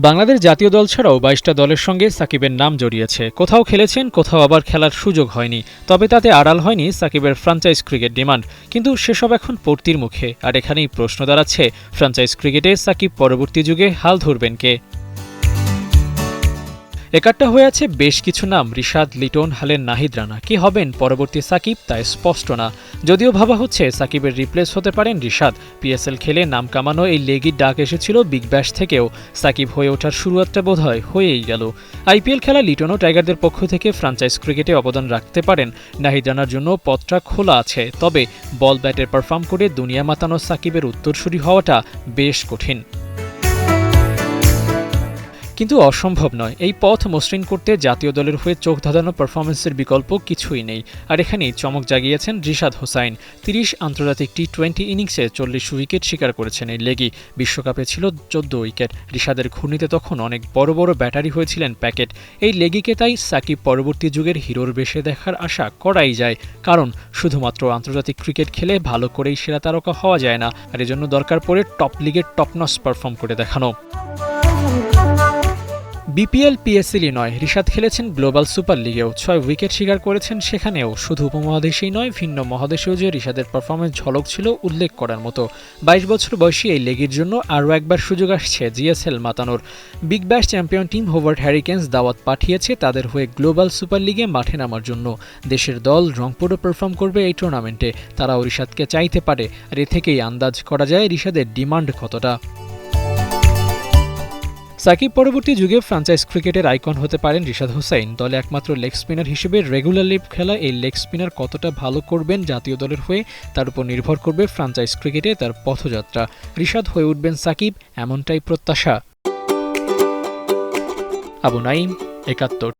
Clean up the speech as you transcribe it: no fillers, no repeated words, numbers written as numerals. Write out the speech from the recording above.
বাংলাদেশ জাতীয় দল ছাড়াও ২২টা দলের সঙ্গে সাকিবের নাম জড়িয়েছে। কোথাও খেলেছেন, কোথাও আবার খেলার সুযোগ হয়নি। তবে তাতে আড়াল হয়নি সাকিবের ফ্র্যাঞ্চাইজ ক্রিকেট ডিমান্ড। কিন্তু সেসব এখন পড়তির মুখে। আর এখানেই প্রশ্ন দাঁড়াচ্ছে, ফ্র্যাঞ্চাইজ ক্রিকেটে সাকিব পরবর্তী যুগে হাল ধরবেন কে? একাট্টা হয়ে আছে বেশ কিছু নাম। রিশাদ, লিটন, হালেন, নাহিদ রানা। কি হবেন পরবর্তী সাকিব তা স্পষ্ট না। যদিও ভাবা হচ্ছে সাকিবের রিপ্লেস হতে পারেন রিশাদ। পিএসএল খেলে নাম কামানো এই লেগির ডাক এসেছিল বিগ ব্যাশ থেকেও। সাকিব হয়ে ওঠার শুরুয়াতটা বোধহয় হয়েই গেল। আইপিএল খেলা লিটনও টাইগারদের পক্ষ থেকে ফ্র্যাঞ্চাইজ ক্রিকেটে অবদান রাখতে পারেন। নাহিদ রানার জন্য পথটা খোলা আছে। তবে বল ব্যাটের পারফর্ম করে দুনিয়া মাতানো সাকিবের উত্তরসূরি হওয়াটা বেশ কঠিন। কিন্তু অসম্ভব নয়। এই পথ মসৃণ করতে জাতীয় দলের হয়ে চোখ ধাঁধানো পারফরমেন্সের বিকল্প কিছুই নেই। আর এখানেই চমক জাগিয়েছেন রিশাদ হোসাইন। ৩০ আন্তর্জাতিক টি-20 ইনিংসে ৪০ উইকেট শিকার করেছেন এই লেগি। বিশ্বকাপে ছিল ১৪ উইকেট। রিশাদের ঘূর্ণিতে তখন অনেক বড় বড় ব্যাটারি হয়েছিলেন প্যাকেট। এই লেগিকে তাই সাকিব পরবর্তী যুগের হিরোর বেশে দেখার আশা করাই যায়। কারণ শুধুমাত্র আন্তর্জাতিক ক্রিকেট খেলে ভালো করেই সেরা তারকা হওয়া যায় না। আর এজন্য দরকার পড়ে টপ লিগের টপনস পারফর্ম করে দেখানো। বিপিএল পিএসএলই নয়, রিশাদ খেলেছেন গ্লোবাল সুপার লিগেও। ৬ উইকেট শিকার করেছেন সেখানেও। শুধু উপমহাদেশেই নয়, ভিন্ন মহাদেশেও যে রিশাদের পারফরমেন্স ঝলক ছিল উল্লেখ করার মতো। ২২ বছর বয়সী এই লেগের জন্য আরও একবার সুযোগ আসছে জিএসএল মাতানোর। Big Bash champion team Hobart Hurricanes দাওয়াত পাঠিয়েছে তাদের হয়ে গ্লোবাল সুপার লিগে মাঠে নামার জন্য। দেশের দল রংপুরও পারফর্ম করবে এই টুর্নামেন্টে। তারাও রিশাদকে চাইতে পারে। আর এ থেকেই আন্দাজ করা যায় রিশাদের ডিমান্ড কতটা। সাকিব পরবর্তী যুগে ফ্র্যাঞ্চাইজ ক্রিকেটের আইকন হতে পারেন রিশাদ হোসাইন। দলে একমাত্র লেগ স্পিনার হিসেবে রেগুলারলি খেলা এই লেগ স্পিনার কতটা ভালো করবেন জাতীয় দলের হয়ে তার উপর নির্ভর করবে ফ্র্যাঞ্চাইজ ক্রিকেটে তার পথযাত্রা। রিশাদ হয়ে উঠবেন সাকিব, এমনটাই প্রত্যাশা। আবু নাইম, ৭১।